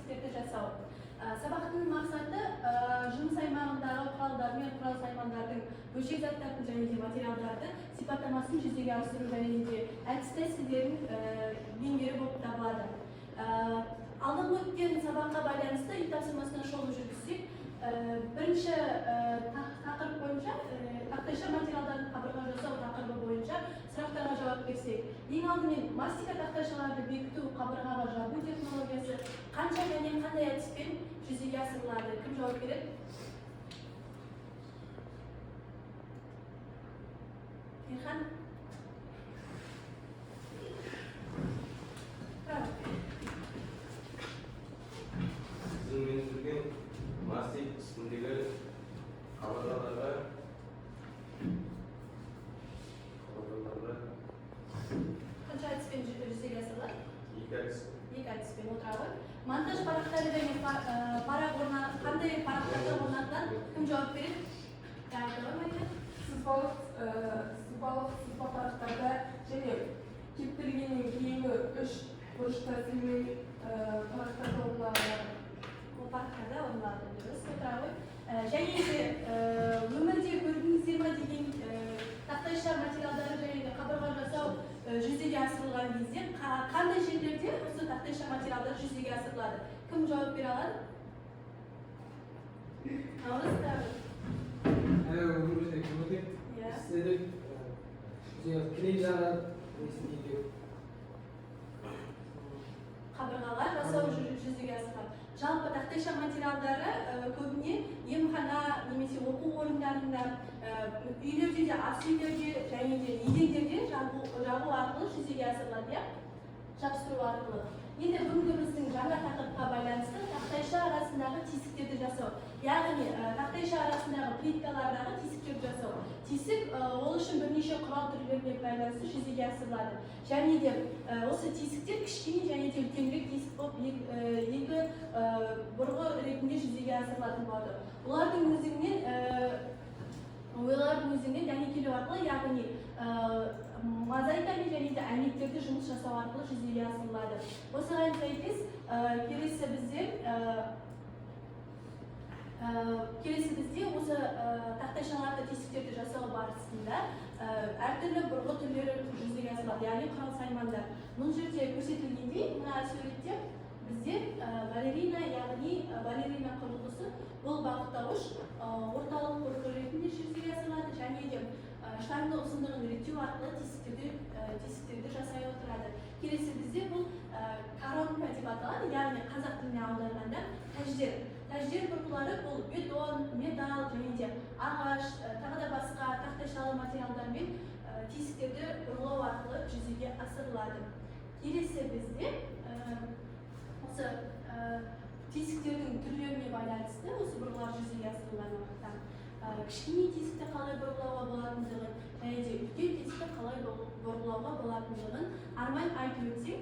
тесіктерді жасау. Сабақтың мақсаты жұмыс аймағындағы құралдар мен құрал саймандардың бөлшек заттардың және де материалдарды сипаттамасын жүзеге асыру және де әдіс тәсілдерін меңгеру болып табылады. Алдыңғы өткен сабаққа байланысты үй тапсырмасына шолу жүргізсек, бірінші тақырып бойынша тақтайша материалдардың қабырға жасау тақырыбы бойынша сұрақтарға жауап берсек, ең алдымен мастика тақтайшаларды бекіту қабырғаға жабу технологиясы қанша және қандай әдіспен жүзеге асырылады? Кім жауап береді? Ерхан? Sizin menüzülgen mastik üstündeki kameralарға Қанша әдіспен жүзеге асырылады? екі әдіспен отырады. Монтаж парақтары және қандай парақтарда орнатылады? Кім жауап береді? Сызбалық сызба парақтарда және кептіргеннен кейінгі үш бұрышта сілмей парақтарда орнатылады. Ол парақтарда орнатылады. Дұрыс, отырады. Және де өмірде көрдіңіздер ме деген тақтайша материалдары және де қабырға жасау жүзеге асырылған кезде қандай жерлерде осы тақтайша материалдар жүзеге асырылады? Кім жауап бере алады? Наурыз тағы. Өмірде көрдік, істедік, клей жағады, қабырғалар жасау жүзеге асырылады. Жалпы тақтайша материалдары көбіне емхана немесе оқу орындарында, үйлерде де, ас үйлерде және де едендерде жабу арқылы жүзеге асырылады, жабыстыру арқылы. Енді бүгінгі біздің жаңа тақырыпқа байланысты тақтайша арасындағы тесіктерді жасау. Яғни тақтайша арасындағы плиткалардағы тесіктерді жасау. Тесік ол үшін бірнеше құрал түрлеріне байланысты жүзеге асырылады. Және де осы тесіктер кішкене және де үлкенірек тесік болып екі бұрғы ретінде жүзеге асырылатын болады. Олардың өзінен дәнекерлеу арқылы, яғни мозаикамен және де әйнектерді жұмыс жасау арқылы жүзеге асырылады. Осыған сәйкес келесі бізде осы тақтайшаларды тесіктерді жасау барысында әртүрлі бұрғы түрлері жүзеге асырылады, яғни құрал саймандар. Бұл жерде көрсетілгендей, мына суретте бізде балерина, яғни балерина құрылғысы, бұл бағыттауыш орталық бұрғы ретінде жүзеге асырылады және де штанга ұзындығын реттеу арқылы тесіктерді жасай отырады. Келесі бізде бұл коронка деп аталады, яғни қазақ тіліне аударғанда тәждер. Тәждер бұрғылары бұл бетон, металл және де ағаш, тағы да басқа тақтайшалы материалдармен тесіктерді бұрғылау арқылы жүзеге асырылады. Келесі бізде осы тесіктердің түрлеріне байланысты осы бұрғылар жүзеге асырылған уақытта кішкене тесікті қалай бұрғылауға болатындығын және де үлкен тесікті қалай бұрғылауға болатындығын арман айтып өтсек,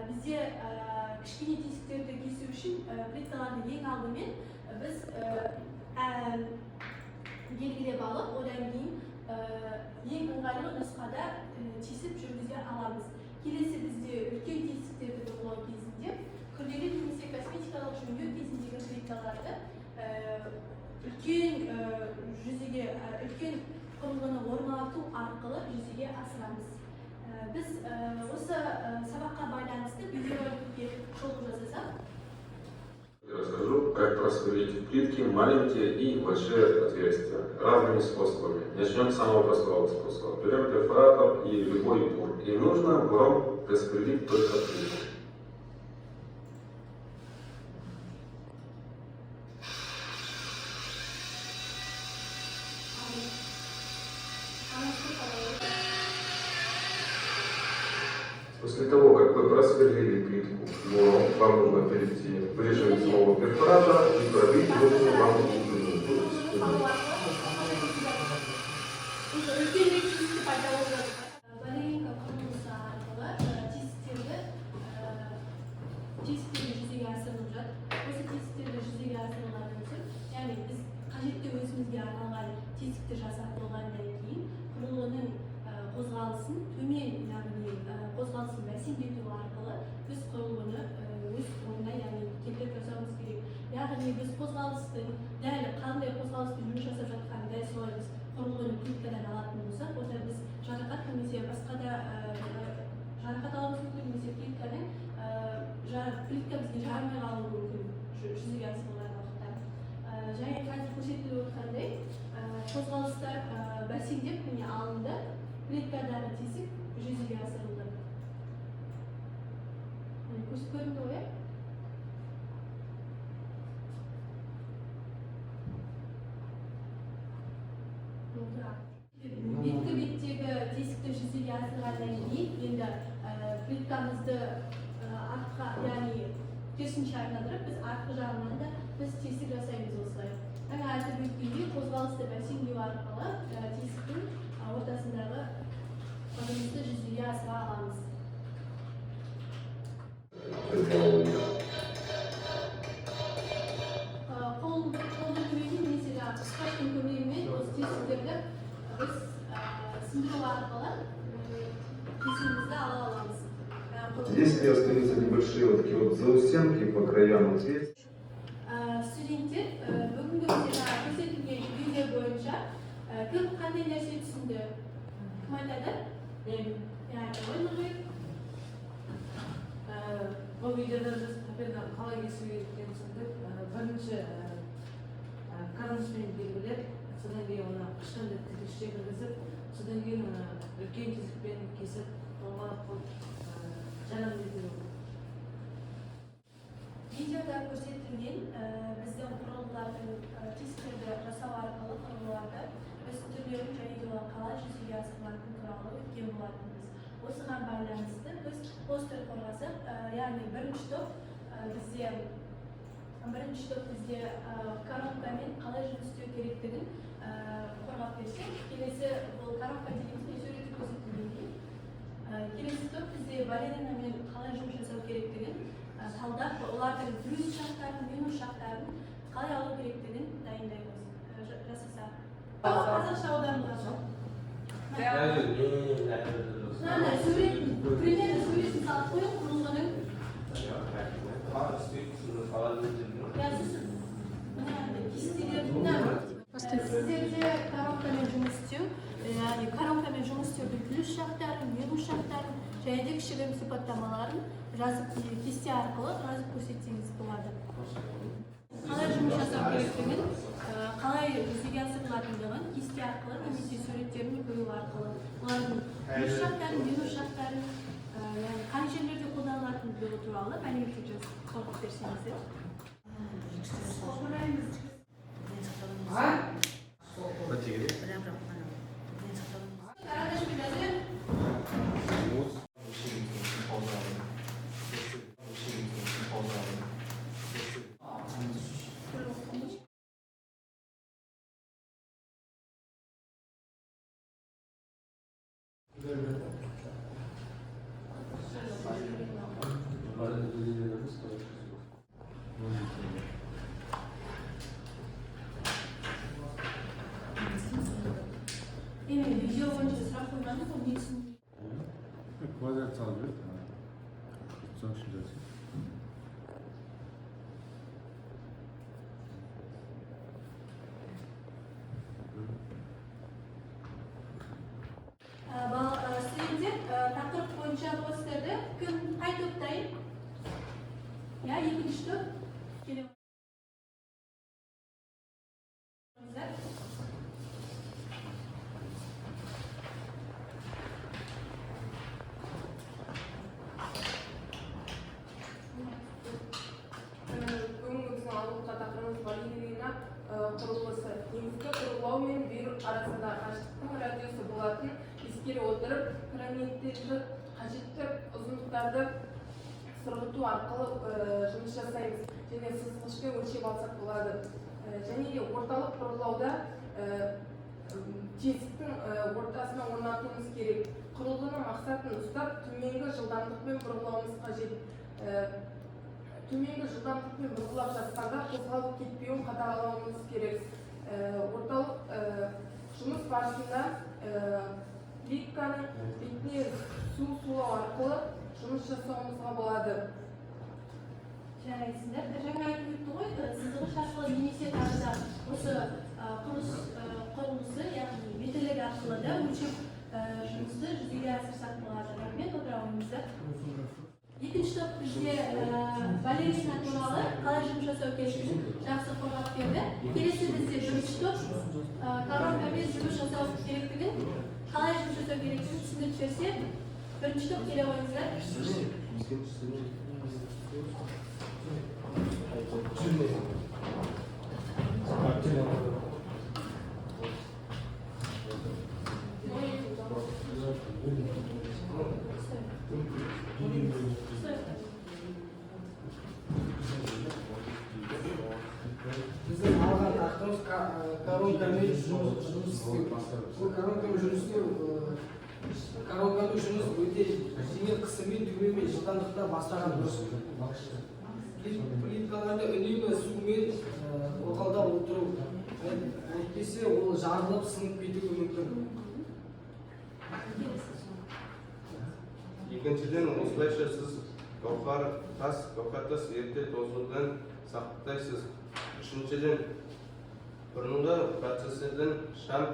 бізде кішкене тесіктерді кесу үшін плиткаларды ең алдымен біз белгілеп алып, одан кейін ең ыңғайлы нұсқада тесіп жүргізе аламыз. Келесі бізде үлкен тесіктерді бұрғылау кезінде күрделі немесе косметикалық жөндеу кезіндегі плиткаларды үлкен құрылғыны орнату арқылы жүзеге асырамыз. Біз осы сабаққа байланысты видеороликке шолу жасасақ. Расскажу, как просверлить в плитке маленькие и большие отверстия разными способами. Начнем с самого простого способа. Берем перфоратор и любой бур. И нужно буром просверлить только плитку. После того, как вы просверлили плитку буром, вам нужно перейти в режим самого перфоратора и пробить нужную вам глубину. Балеринка құрылғысы арқылы тесіктерді жүзеге асырылып жатыр. Осы тесіктерді жүзеге асырылғаннан соң, яғни біз қажетті өзімізге арналған тесікті жасап болғаннан кейін құрылғының қозғалысын төмен, яғни қозғалысын бәсеңдету арқылы біз құрылғыны өз орнына яғни келтіріп жасауымыз керек. Яғни біз қозғалыстың дәл қандай қозғалыспен жұмыс жасап жатқанын дәл солай біз құрылғыны плиткадан алатын болсақ, онда біз жарақат немесе басқа да жарақат алуымыз мүмкін, немесе плитканың плитка бізге жарамай қалуы мүмкін жүзеге асырылған уақытта. Және қазір көрсетіліп отқандай қозғалыстар бәсеңдеп міне алынды, плиткадағы тесік жүзеге асырылды. Көрінді ғой? Беткі беттегі тесікті жүзеге асырғаннан кейін енді плиткамызды артқа, яғни керісінше айналдырып, біз артқы жағынан да біз тесік жасаймыз осылай. Жаңа айтып өткендей қозғалысты бәсеңдеу арқылы тесіктің ортасындағы құрылысты жүзеге асыра аламыз. Қолдың көмегімен немесе қысқаштың көмегімен осы тесіктерді біз сындыру арқылы кесімімізді ала аламыз. Если остаются небольшие вот такие вот заусенки по краям отверстий. Студенттер бүгінгі бізде көрсетілген видео бойынша кім қандай нәрсе түсінді? Кім айтады? Мен. Бұл видеода біз папирдан қалай кесу керектігін түсіндік. Бірінші карандашпен белгілеп, содан кейін оны қышқанды тігішке кіргізіп, содан кейін үлкен тесікпен кесіп, оған жарам ету. Видеода көрсетілген біздің құрылғылардың тесіктерді жасау арқылы құрылғыларды біз түрлерін және де қалай жүзеге асырылатыны туралы өткен болатынбыз. Осыған байланысты біз постер қорғасақ, яғни бірінші топ бізде коробкамен қалай жұмыс істеу керектігін қорғап берсе, келесі бұл коробка дегеніміз суретте көрсетілгендей. Келесі топ бізде балеринамен қалай жұмыс жасау керектігін талдап, олардың плюс шақтарын, минус шақтарын қалай алу керектігін дайындаймыз. Жасаса. Қазақша аударылған. Примерно суретін салып қойып, құрылғының сіздерде коробкамен жұмыс істеу, яғни коробкамен жұмыс істеудің плюс шақтарын, минус шақтарын және де кішігірім сипаттамаларын жазып, кесте арқылы жазып көрсетсеңіз болады. Қалай жұмыс жасау керектігін, қалай жүзеге асырылатындығын кесте арқылы немесе суреттерін қою арқылы олардың плюс шақтарын, минус шақтарын, қай жерлерде қолданылатындығы туралы мәліметтер жазып қорғап берсеңіздер. Видео бойынша сұрақ қойғанды бұл не түсінді? Квадрат салып жүріп, соң үшін жасайды. Студенттер тақырып бойынша постерді кім қай топ дайын? Екінші топ келе құрылғысы. Негізгі құрылғылау мен бүйір арасындағы қашықтықтың радиусы болатын ескере отырып, краненттегі қажетті ұзындықтарды сырғыту арқылы жұмыс жасаймыз және сызғышпен өлшеп алсақ болады. Және де орталық құрылғылауда тесіктің ортасына орнатуымыз керек. Құрылғының мақсатын ұстап, төменгі жылдамдықпен бұрғылауымыз қажет. Төменгі жылдамдықпен бұрғылап жатқанда қозғалып кетпеуін қадағалауымыз керек. Орталық жұмыс барысында плитканың бетіне су сулау арқылы жұмыс жасауымызға болады. жарайсыздар. Жаңа айтып өтті ғой, сызғыш арқылы немесе тағы да осы құрылысы, яғни метрлік арқылы да өлшеп жұмысты жүзеге асырсақ болады. Рахмет, отыруыңызды. Екінші топ бізде балерина туралы қалай жұмыс жасау керектігін жақсы қорғап берді. Келесі бізде бірінші топ коронкамен жұмыс жасау керектігін, қалай жұмыс жасау керектігін түсіндіріп берсе, бірінші топ келе қойыңыздар. Біздің алған тақырыбымыз коронкамен жұмыс істеу. Бұл коронкамен жұмыс істеу, коронкамен жұмыс өте жеңіл қысыммен, түбімен, жылдамдықта бастаған дұрыс. Плиткаларды үнемі сумен ылғалдап отыру, әйтпесе ол жарылып сынып кетуі мүмкін. Екіншіден, осылайша сіз гауһар тас ерте тозудан сақтайсыз. Үшіншіден, бұрынғы процессорден шам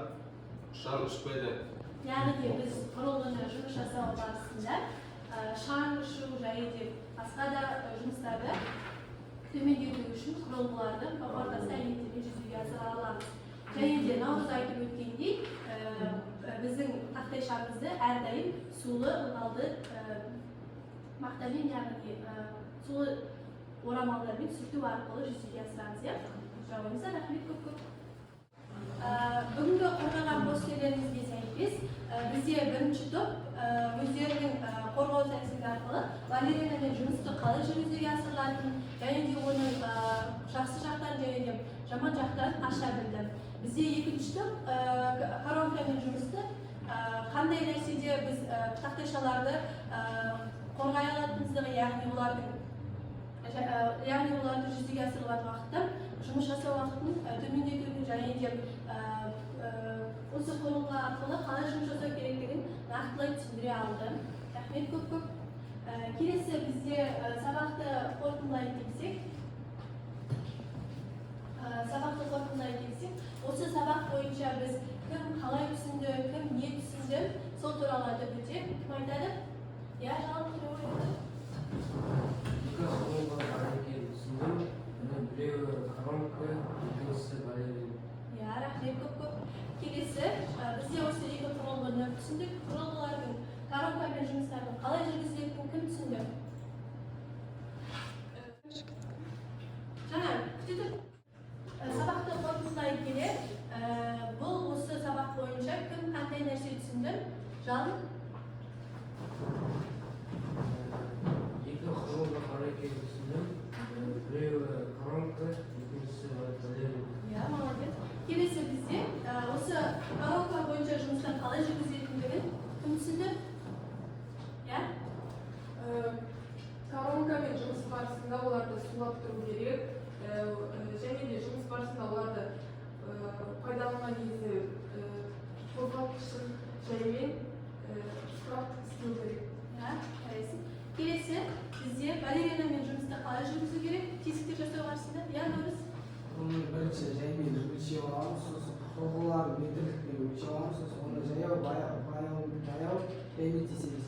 ұшпайды. Яғни біз құрылғыны жұмыс жасау барысында шаң ұшу және де басқа да жұмыстарды төмендету үшін құрылғыларды гауһар тас элементтермен жүзеге асыра аламыз. Және де Наурыз айтып өткендей, біздің тақтайшамызды әрдайым сулы ылғалды мақтамен, яғни сулы орамалдармен сүрту арқылы жүзеге асырамыз. Жауабыңызға рахмет көп. Бүгінгі қорғаған постерлеріңізге сәйкес бізде бірінші топ өздерінің қорғау тәсілі арқылы балеринамен жұмысты қалай жүзеге асырылатынын және де оның жақсы жақтарын және де жаман жақтарын аша білді. Бізде екінші топ коронкамен жұмысты қандай нәрседе біз тақтайшаларды қорғай алатынымызды, яғни оларды жүзеге асырылған уақытта жұмыс жасау уақытын төмендетуді және де осы құрылғы арқылы қалай жұмыс жасау керектігін нақтылай түсіндіре алды. Рахмет көп. Келесі бізде сабақты қорытындылай келсек, осы сабақ бойынша біз кім қалай түсінді, кім не түсінді, сол туралы айтып өтсек, кім айтады? Жалпы рахмет көп. Келесі, бізде осы екі құрылғыны түсіндік. Құрылғылардың коронкамен жұмыстарын қалай жүргізілетінін кім түсінді? Жаңа, күтіп сабақты қорытындылай келе, бұл осы сабақ бойынша кім қандай нәрсе түсінді? Жалын? Екі құрылғы қалай түсіндім. Біреуі коронка, екіншісі балерина. Молодец. Келесі бізде осы коронка бойынша жұмыстар қалай жүргізілетіндігін кім түсінді? Коронкамен жұмыс барысында оларды сулап тұру керек. Және де жұмыс барысында оларды пайдаланған кезде қозғалтқышын жаймен сұрап істеу керек. Келесі бізде балеринамен жұмысты қалай жүргізу керек? Тесіктер жасау барысында. Наурыз? Оның бірінші жаймен өлшеп аламыз, сосын құрылғыларды метрлікпен өлшеп аламыз, сосын оны жаяу және тесеміз.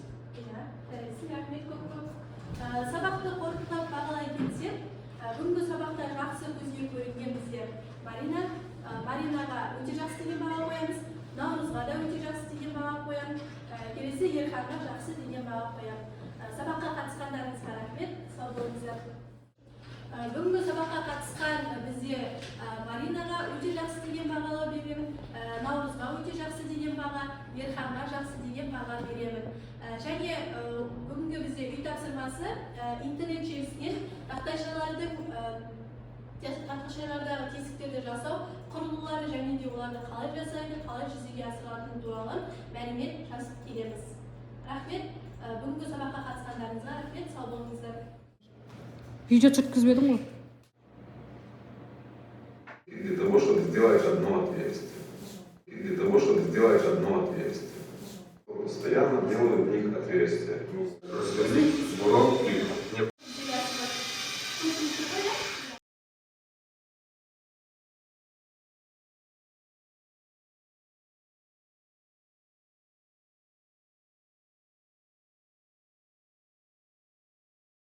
Рахмет көп. Сабақты қорытындылап бағалай келсек, бүгінгі сабақта жақсы көзге көрінген бізде Маринаға өте жақсы деген баға қоямыз, Наурызға да өте жақсы деген баға қоямыз, келесі Ерханға жақсы деген баға қоямыз. Сабаққа қатысқандарыңызға рахмет, сау болыңыздар. Бүгінгі сабаққа қатысқан бізде Маринаға өте жақсы деген бағалау беремін, Наурызға өте жақсы деген баға, Ерханға жақсы деген баға беремін. Және бүгінгі бізде үй тапсырмасы интернет желісінен тақтайшалардағы тесіктерді жасау құрылғылары және де оларды қалай жасайды, қалай жүзеге асырылатыны туралы мәлімет жазып келеміз. Рахмет, бүгінгі сабаққа қатысқандарыңызға рахмет, сау болыңыздар. Видео түсіргізбедің ғой? Для того, чтобы сделать одно отверстие. Постоянно делают